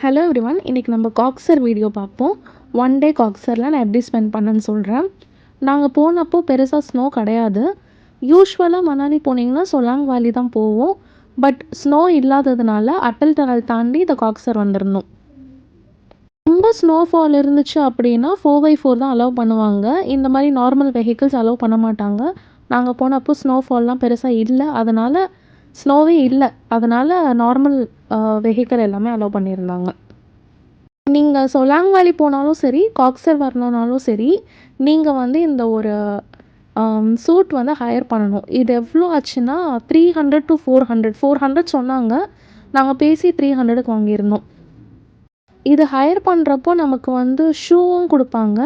Hello everyone, இன்றைக்கி நம்ம காக்ஸர் video பார்ப்போம். ஒன் டே காக்ஸரில் நான் எப்படி ஸ்பெண்ட் பண்ணேன்னு சொல்கிறேன். நாங்கள் போனப்போ பெருசாக ஸ்னோ கிடையாது. யூஸ்வலாக மணாலி போனீங்கன்னா சொலாங் வேலி தான் போவோம். பட் ஸ்னோ இல்லாததுனால அட்டல் டனல் தாண்டி இந்த காக்ஸர் வந்திருந்தோம். ரொம்ப ஸ்னோஃபால் இருந்துச்சு அப்படின்னா 4x4 தான் அலோவ் பண்ணுவாங்க. இந்த மாதிரி நார்மல் வெஹிக்கிள்ஸ் அலோவ் பண்ண மாட்டாங்க. நாங்கள் போனப்போ ஸ்னோஃபால்லாம் பெருசாக இல்லை, அதனால் ஸ்னோவே இல்லை, அதனால் நார்மல் வெஹிக்கிள் எல்லாமே அலோவ் பண்ணியிருந்தாங்க. நீங்கள் சொலாங் வேலி போனாலும் சரி, காக்ஸர் வரணுன்னாலும் சரி, நீங்கள் வந்து இந்த ஒரு சூட் வந்து ஹையர் பண்ணணும். இது எவ்வளோ ஆச்சுன்னா 300 to 400 சொன்னாங்க. நாங்கள் பேசி 300க்கு வாங்கியிருந்தோம். இது ஹையர் பண்ணுறப்போ நமக்கு வந்து ஷூவும் கொடுப்பாங்க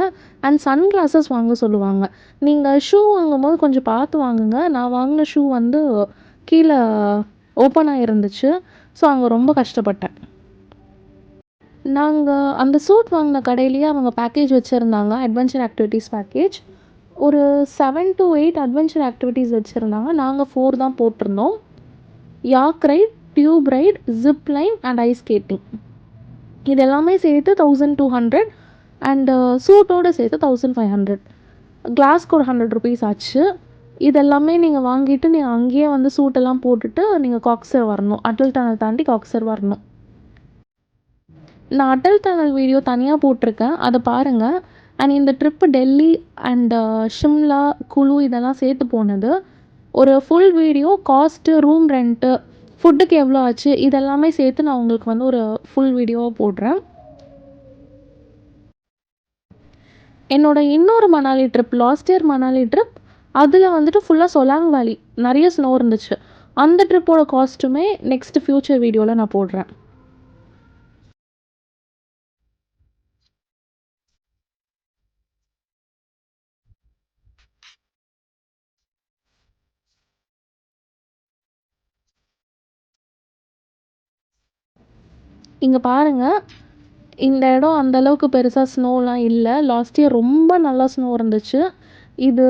அண்ட் சன் கிளாஸஸ் வாங்க சொல்லுவாங்க. நீங்கள் ஷூ வாங்கும்போது கொஞ்சம் பார்த்து வாங்குங்க. நான் வாங்கின ஷூ வந்து கீழே ஓப்பன் ஆகிருந்துச்சு. ஸோ அங்கே ரொம்ப கஷ்டப்பட்டேன். நாங்கள் அந்த சூட் வாங்கின கடையிலேயே அவங்க பேக்கேஜ் வச்சுருந்தாங்க, அட்வென்ச்சர் ஆக்டிவிட்டீஸ் பேக்கேஜ். ஒரு 7 to 8 அட்வென்ச்சர் ஆக்டிவிட்டீஸ் வச்சுருந்தாங்க. நாங்கள் 4 தான் போட்டிருந்தோம். Yak ride, tube ride, zip line and ice skating. இது எல்லாமே சேர்த்து 1200 அண்டு சூட்டோடு சேர்த்து 1500. கிளாஸ்க்கு ஒரு 100 rupees ஆச்சு. இதெல்லாமே நீங்கள் வாங்கிட்டு நீங்கள் அங்கேயே வந்து சூட்டெல்லாம் போட்டுட்டு நீங்கள் காக்ஸர் வரணும். அட்டல் டனல் தாண்டி காக்ஸர் வரணும். நான் அட்டல் டனல் வீடியோ தனியாக போட்டிருக்கேன், அதை பாருங்கள். அண்ட் இந்த ட்ரிப்பு டெல்லி அண்டு ஷிம்லா, குலு இதெல்லாம் சேர்த்து போனது. ஒரு full video, cost, room rent, ஃபுட்டுக்கு எவ்வளோ ஆச்சு, இதெல்லாமே சேர்த்து நான் உங்களுக்கு வந்து ஒரு ஃபுல் வீடியோவாக போடுறேன். என்னோடய இன்னொரு Manali trip, last year Manali trip, அதில் வந்துட்டு ஃபுல்லாக சொலாங் வேலி நிறைய ஸ்னோ இருந்துச்சு. அந்த ட்ரிப்போட காஸ்ட்டுமே நெக்ஸ்ட் ஃப்யூச்சர் வீடியோவில் நான் போடுறேன். இங்கே பாருங்கள், இந்த இடம் அந்தளவுக்கு பெருசாக ஸ்னோலாம் இல்லை. லாஸ்ட் இயர் ரொம்ப நல்லா ஸ்னோ இருந்துச்சு. இது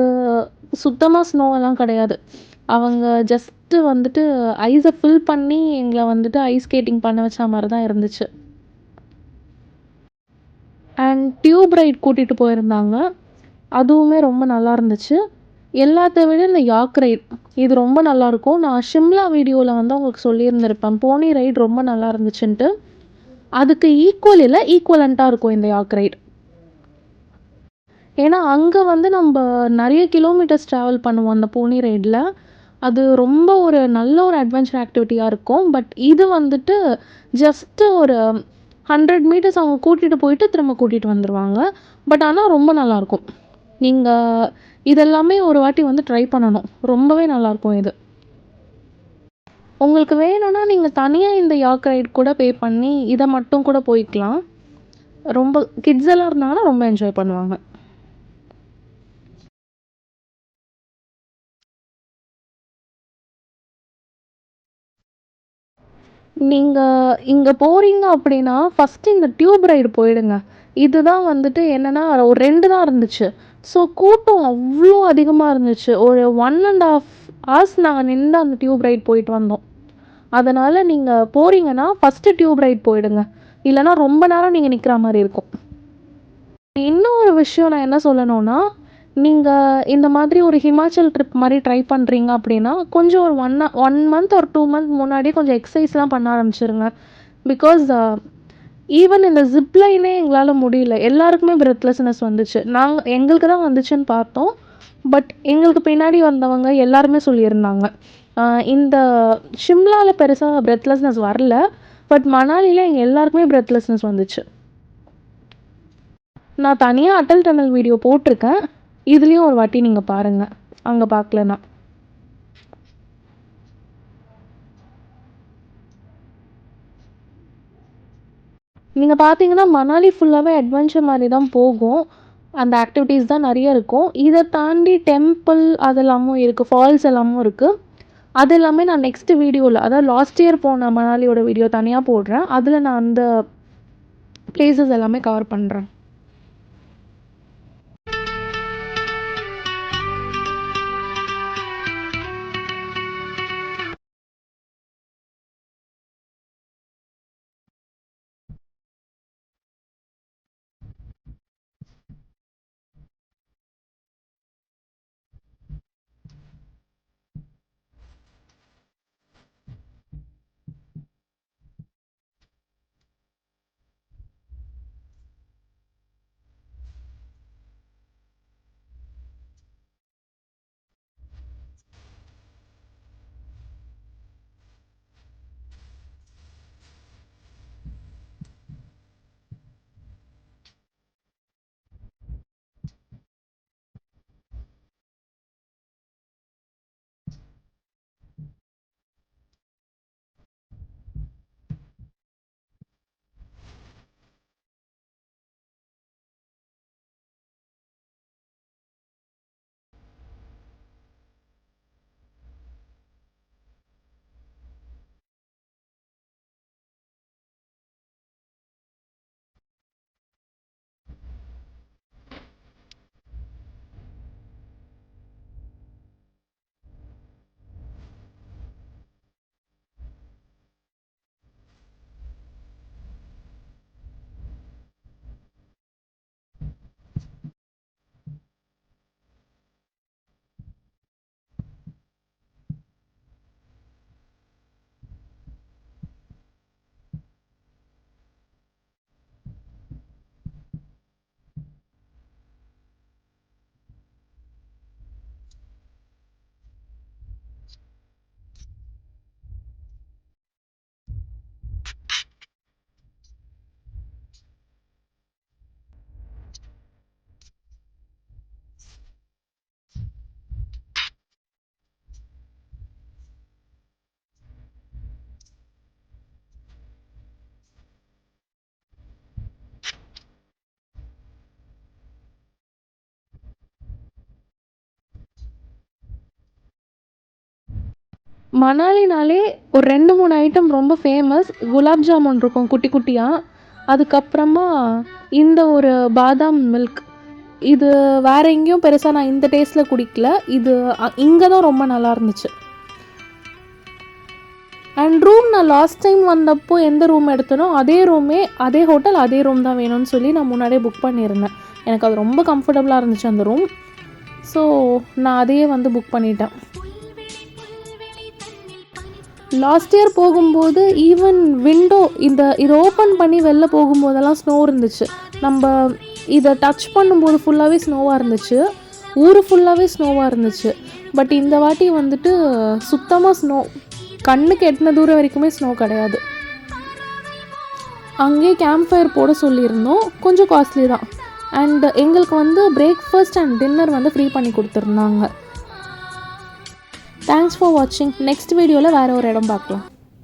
சுத்தமாக ஸ்னோவெல்லாம் கிடையாது. அவங்க ஜஸ்ட்டு வந்துட்டு ஐஸை ஃபில் பண்ணி எங்களை வந்துட்டு ஐஸ் ஸ்கேட்டிங் பண்ண வச்ச மாதிரி தான் இருந்துச்சு. அண்ட் டியூப் ரைட் கூட்டிகிட்டு போயிருந்தாங்க, அதுவுமே ரொம்ப நல்லா இருந்துச்சு. எல்லாத்த விட இந்த யாக் ரைட் இது ரொம்ப நல்லாயிருக்கும். நான் ஷிம்லா வீடியோவில் வந்து உங்களுக்கு சொல்லியிருந்திருப்பேன், போனி ரைட் ரொம்ப நல்லா இருந்துச்சுன்ட்டு. அதுக்கு ஈக்குவல் இல்லை, ஈக்குவலண்ட்டாக இருக்கும் இந்த யாக் ரைட். ஏன்னா அங்கே வந்து நம்ம நிறைய கிலோமீட்டர்ஸ் ட்ராவல் பண்ணுவோம் அந்த போனி ரைடில். அது ரொம்ப ஒரு நல்ல ஒரு அட்வென்ச்சர் ஆக்டிவிட்டியாக இருக்கும். பட் இது வந்துட்டு ஜஸ்ட்டு ஒரு 100 meters அவங்க கூட்டிகிட்டு போயிட்டு திரும்ப கூட்டிகிட்டு வந்துடுவாங்க. பட் ஆனால் ரொம்ப நல்லாயிருக்கும். நீங்கள் இதெல்லாமே ஒரு வாட்டி வந்து ட்ரை பண்ணணும், ரொம்பவே நல்லாயிருக்கும் இது. உங்களுக்கு வேணும்னா நீங்கள் தனியாக இந்த யாக் ரைட் கூட பே பண்ணி இதை மட்டும் கூட போய்க்கலாம். ரொம்ப கிட்ஸ் எல்லாம் இருந்தாங்கன்னா ரொம்ப என்ஜாய் பண்ணுவாங்க. நீங்கள் இங்கே போகிறீங்க அப்படின்னா ஃபஸ்ட்டு இந்த டியூப் ரைடு போயிடுங்க. இதுதான் வந்துட்டு என்னென்னா ஒரு 2 தான் இருந்துச்சு. ஸோ கூட்டம் அவ்வளோ அதிகமாக இருந்துச்சு. ஒரு 1.5 hours நாங்கள் நின்று அந்த டியூப் ரைட் போயிட்டு வந்தோம். அதனால் நீங்கள் போகிறீங்கன்னா ஃபஸ்ட்டு டியூப் ரைட் போயிடுங்க, இல்லைனா ரொம்ப நேரம் நீங்கள் நிற்கிற மாதிரி இருக்கும். இன்னொரு விஷயம் நான் என்ன சொல்லணும்னா, நீங்கள் இந்த மாதிரி ஒரு ஹிமாச்சல் ட்ரிப் மாதிரி ட்ரை பண்ணுறீங்க அப்படின்னா கொஞ்சம் ஒரு 1 month ஒரு 2 month முன்னாடியே கொஞ்சம் எக்ஸசைஸ்லாம் பண்ண ஆரம்பிச்சிருங்க. பிகாஸ் ஈவன் இந்த ஜிப்லைனே எங்களால் முடியல, எல்லாருக்குமே பிரெத்லெஸ்னஸ் வந்துச்சு. எங்களுக்கு தான் வந்துச்சுன்னு பார்த்தோம். பட் எங்களுக்கு பின்னாடி வந்தவங்க எல்லாருமே சொல்லியிருந்தாங்க, இந்த ஷிம்லாவில் பெருசாக பிரெத்லெஸ்னஸ் வரல, பட் மணாலியில் எங்கள் எல்லாருக்குமே பிரெத்லெஸ்னஸ் வந்துச்சு. நான் தனியாக அட்டல் டனல் வீடியோ போட்டிருக்கேன், இதுலேயும் ஒரு வாட்டி நீங்கள் பாருங்கள் அங்கே பார்க்கலன்னா. நீங்கள் பார்த்தீங்கன்னா மணாலி ஃபுல்லாகவே அட்வென்ச்சர் மாதிரி தான் போகும். அந்த ஆக்டிவிட்டீஸ் தான் நிறைய இருக்கும். இதை தாண்டி டெம்பிள் அதெல்லாமும் இருக்குது, ஃபால்ஸ் எல்லாமும் இருக்குது. அது எல்லாமே நான் நெக்ஸ்ட்டு வீடியோவில், அதாவது லாஸ்ட் இயர் போன மணாலியோட வீடியோ தனியாக போடுறேன். அதில் நான் அந்த பிளேசஸ் எல்லாமே கவர் பண்ணுறேன். மணாலினாலே ஒரு 2-3 ஐட்டம் ரொம்ப ஃபேமஸ். குலாப் ஜாமுன் இருக்கும் குட்டி குட்டியாக. அதுக்கப்புறமா இந்த ஒரு பாதாம் மில்க். இது வேறு எங்கேயும் பெருசாக நான் இந்த டேஸ்ட்டில் குடிக்கல. இது இங்கே தான் ரொம்ப நல்லா இருந்துச்சு. அண்ட் ரூம் நான் லாஸ்ட் டைம் வந்தப்போ எந்த ரூம் எடுத்தனோ அதே ரூமே, அதே ஹோட்டல், அதே ரூம் தான் வேணும்னு சொல்லி நான் முன்னாடியே புக் பண்ணியிருந்தேன். எனக்கு அது ரொம்ப கம்ஃபர்டபுளாக இருந்துச்சு அந்த ரூம். ஸோ நான் அதையே வந்து புக் பண்ணிட்டேன். லாஸ்ட் இயர் போகும்போது ஈவன் விண்டோ இதை ஓப்பன் பண்ணி வெளில போகும்போதெல்லாம் ஸ்னோ இருந்துச்சு. நம்ம இதை டச் பண்ணும்போது ஃபுல்லாகவே ஸ்னோவாக இருந்துச்சு. ஊர் ஃபுல்லாகவே ஸ்னோவாக இருந்துச்சு. பட் இந்த வாட்டி வந்துட்டு சுத்தமாக ஸ்னோ, கண்ணுக்கு எட்டின தூரம் வரைக்குமே ஸ்னோ கிடையாது. அங்கேயே கேம்ப் ஃபயர் போட சொல்லியிருந்தோம். கொஞ்சம் காஸ்ட்லி தான். அண்ட் எங்களுக்கு வந்து பிரேக்ஃபாஸ்ட் அண்ட் டின்னர் வந்து ஃப்ரீ பண்ணி கொடுத்துருந்தாங்க. தேங்க்ஸ் ஃபார் வாட்சிங். நெக்ஸ்ட் வீடியோவில் வேறு ஒரு இடம் பார்க்கலாம்.